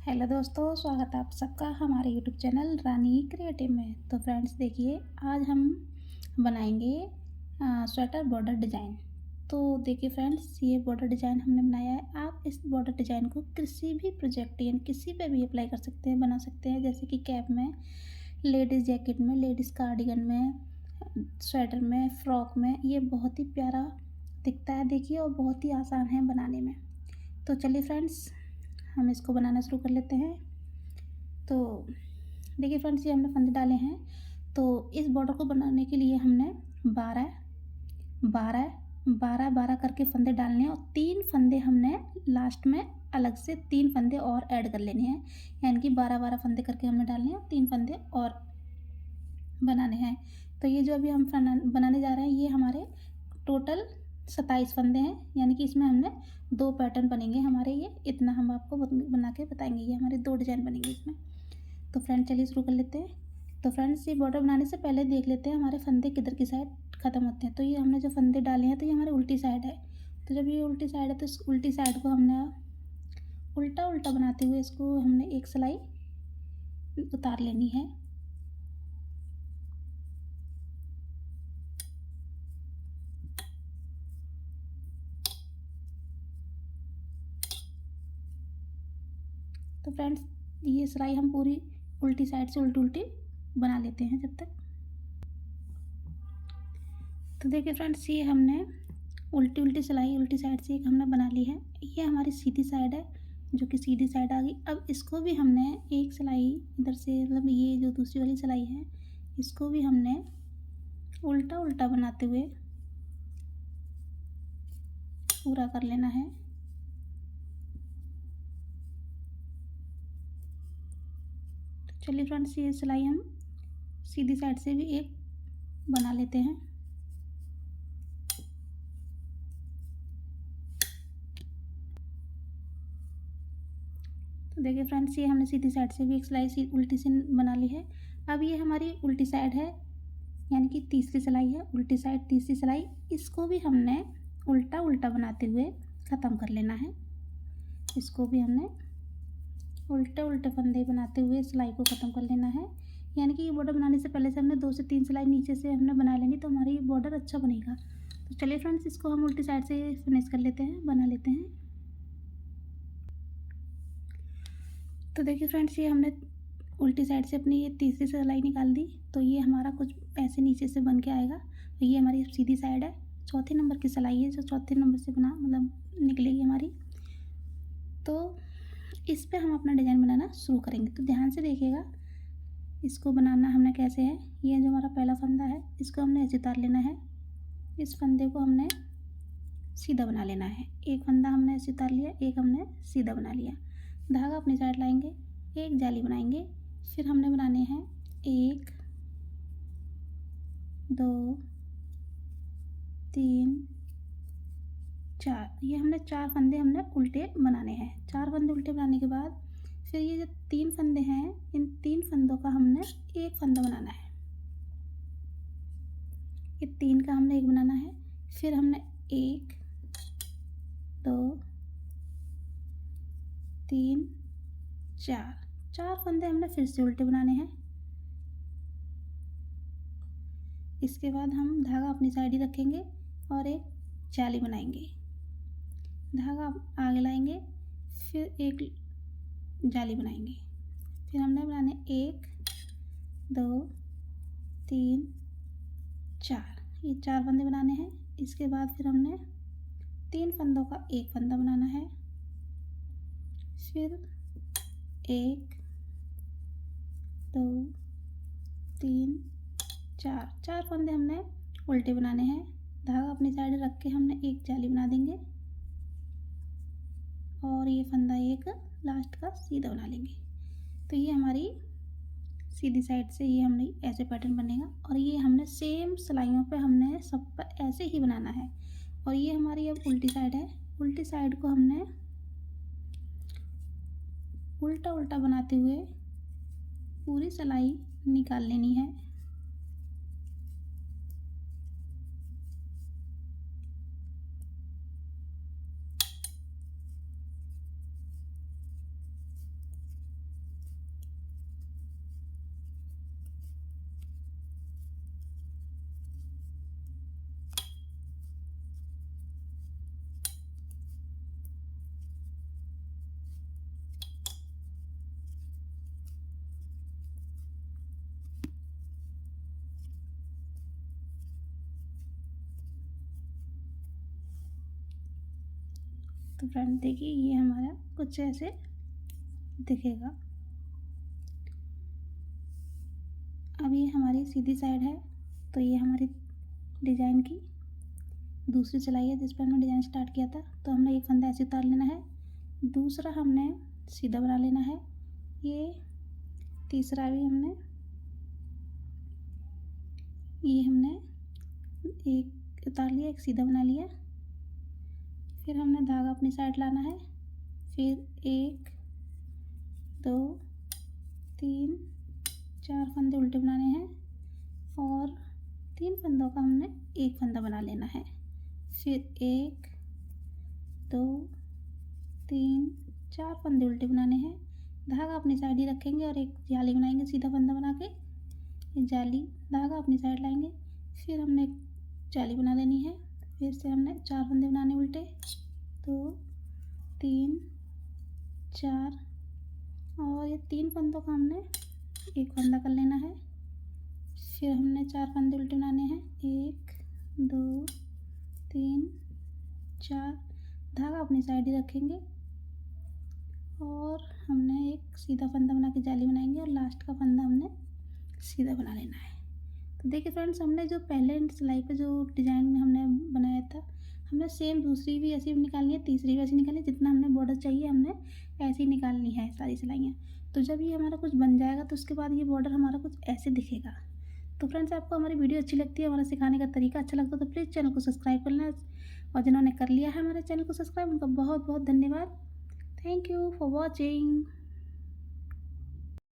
Hello दोस्तों, स्वागत है आप सबका हमारे यूट्यूब चैनल रानी क्रिएटिव में। तो फ्रेंड्स देखिए, आज हम बनाएंगे स्वेटर बॉर्डर डिज़ाइन। तो देखिए फ्रेंड्स, ये बॉर्डर डिज़ाइन हमने बनाया है। आप इस बॉर्डर डिज़ाइन को किसी भी प्रोजेक्ट यानी किसी पे भी अप्लाई कर सकते हैं, बना सकते हैं। जैसे कि कैप में, लेडीज़ जैकेट में, लेडीज़ कार्डिगन में, स्वेटर में, फ्रॉक में। ये बहुत ही प्यारा दिखता है देखिए, और बहुत ही आसान है बनाने में। तो चलिए फ्रेंड्स, हम इसको बनाना शुरू कर लेते हैं। तो देखिए फ्रेंड्स, ये हमने फंदे डाले हैं। तो इस बॉर्डर को बनाने के लिए हमने 12 12 12 12 करके फंदे डालने हैं, और 3 फंदे हमने लास्ट में अलग से 3 फंदे और ऐड कर लेने हैं। यानी कि 12 12 फंदे करके हमने डालने हैं, 3 फंदे और बनाने हैं। तो ये जो अभी हम बनाने जा रहे हैं, ये हमारे टोटल 27 फंदे हैं। यानी कि इसमें हमने 2 पैटर्न बनेंगे हमारे। ये इतना हम आपको बना के बताएंगे। ये हमारे 2 डिज़ाइन बनेंगे इसमें। तो फ्रेंड चलिए शुरू कर लेते हैं। तो फ्रेंड्स, ये बॉर्डर बनाने से पहले देख लेते हैं हमारे फंदे किधर की साइड ख़त्म होते हैं। तो ये हमने जो फंदे डाले हैं, तो ये हमारे उल्टी साइड है। तो जब ये उल्टी साइड है, तो इस उल्टी साइड को हमने उल्टा उल्टा बनाते हुए इसको हमने एक सिलाई उतार लेनी है। तो फ्रेंड्स, ये सिलाई हम पूरी उल्टी साइड से उल्टी उल्टी बना लेते हैं जब तक। तो देखिए फ्रेंड्स, ये हमने उल्टी उल्टी सिलाई उल्टी साइड से एक हमने बना ली है। ये हमारी सीधी साइड है, जो कि सीधी साइड आ गई। अब इसको भी हमने एक सिलाई इधर से, मतलब ये जो दूसरी वाली सिलाई है, इसको भी हमने उल्टा उल्टा बनाते हुए पूरा कर लेना है। तो चलिए फ्रेंड्स, ये सिलाई हम सीधी साइड से भी एक बना लेते हैं। तो देखिए फ्रेंड्स, ये हमने सीधी साइड से भी एक सिलाई उल्टी से बना ली है। अब ये हमारी उल्टी साइड है, यानी कि तीसरी सिलाई है। उल्टी साइड तीसरी सिलाई, इसको भी हमने उल्टा उल्टा बनाते हुए ख़त्म कर लेना है। इसको भी हमने उल्टे उल्टे फंदे बनाते हुए सिलाई को ख़त्म कर लेना है। यानी कि ये बॉर्डर बनाने से पहले से हमने 2 से 3 सिलाई नीचे से हमने बना लेनी, तो हमारी बॉर्डर अच्छा बनेगा। तो चलिए फ्रेंड्स, इसको हम उल्टी साइड से फिनिश कर लेते हैं, बना लेते हैं। तो देखिए फ्रेंड्स, ये हमने उल्टी साइड से अपनी ये तीसरी सिलाई निकाल दी। तो ये हमारा कुछ ऐसे नीचे से बन के आएगा। तो ये हमारी सीधी साइड है, चौथे नंबर की सिलाई है, जो चौथे नंबर से बना मतलब निकलेगी हमारी। तो इस पे हम अपना डिज़ाइन बनाना शुरू करेंगे। तो ध्यान से देखिएगा, इसको बनाना हमने कैसे है। ये जो हमारा पहला फंदा है, इसको हमने ऐसे उतार लेना है। इस फंदे को हमने सीधा बना लेना है। एक फंदा हमने ऐसे उतार लिया, एक हमने सीधा बना लिया। धागा अपनी साइड लाएंगे, एक जाली बनाएंगे। फिर हमने बनाने हैं 1 2 3 4। ये हमने 4 फंदे हमने उल्टे बनाने हैं। 4 फंदे उल्टे बनाने के बाद फिर ये जो 3 फंदे हैं, इन 3 फंदों का हमने एक फंदा बनाना है। ये 3 का हमने एक बनाना है। फिर हमने 1 2 3 4 4 फंदे हमने फिर से उल्टे बनाने हैं। इसके बाद हम धागा अपनी साइड ही रखेंगे और एक जाली बनाएंगे। धागा आगे लाएंगे, फिर एक जाली बनाएंगे। फिर हमने बनाने 1 2 3 4, ये 4 फंदे बनाने हैं। इसके बाद फिर हमने 3 फंदों का एक फंदा बनाना है। फिर 1 2 3 4 4 फंदे हमने उल्टे बनाने हैं। धागा अपनी साइड रख के हमने एक जाली बना देंगे, और ये फंदा एक लास्ट का सीधा बना लेंगे। तो ये हमारी सीधी साइड से ये हमने ऐसे पैटर्न बनेगा। और ये हमने सेम सिलाइयों पे हमने सब पर ऐसे ही बनाना है। और ये हमारी अब उल्टी साइड है। उल्टी साइड को हमने उल्टा उल्टा बनाते हुए पूरी सिलाई निकाल लेनी है। तो फ्रेंड देखिए ये हमारा कुछ ऐसे दिखेगा। अब ये हमारी सीधी साइड है, तो ये हमारी डिज़ाइन की दूसरी सिलाई है जिस पर हमने डिज़ाइन स्टार्ट किया था। तो हमने एक फंदा ऐसे उतार लेना है, दूसरा हमने सीधा बना लेना है, ये तीसरा भी हमने एक उतार लिया, एक सीधा बना लिया। फिर हमने धागा अपनी साइड लाना है, फिर 1 2 3 4 फंदे उल्टे बनाने हैं और 3 फंदों का हमने एक फंदा बना लेना है। फिर 1 2 3 4 फंदे उल्टे बनाने हैं, धागा अपनी साइड ही रखेंगे और एक जाली बनाएंगे सीधा फंदा बना के, ये जाली धागा अपनी साइड लाएंगे। फिर हमने एक जाली बना लेनी है, फिर से हमने 4 फंदे बनाने उल्टे, 2 3 4 और ये 3 फंदों का हमने एक फंदा कर लेना है। फिर हमने 4 फंदे उल्टे बनाने हैं, 1 2 3 4, धागा अपनी साइड ही रखेंगे और हमने एक सीधा फंदा बना के जाली बनाएंगे और लास्ट का फंदा हमने सीधा बना लेना है। तो देखिए फ्रेंड्स, हमने जो पहले सिलाई पे जो डिज़ाइन में हमने बनाया था, हमने सेम दूसरी भी ऐसी निकालनी है, तीसरी भी ऐसी निकालनी है, जितना हमने बॉर्डर चाहिए हमने ऐसी निकालनी है सारी सिलाइयाँ। तो जब ये हमारा कुछ बन जाएगा तो उसके बाद ये बॉर्डर हमारा कुछ ऐसे दिखेगा। तो फ्रेंड्स, आपको हमारी वीडियो अच्छी लगती है, हमारा सिखाने का तरीका अच्छा लगता है तो प्लीज़ चैनल को सब्सक्राइब कर लेना, और जिन्होंने कर लिया है हमारे चैनल को सब्सक्राइब उनका बहुत बहुत धन्यवाद। Thank you for watching.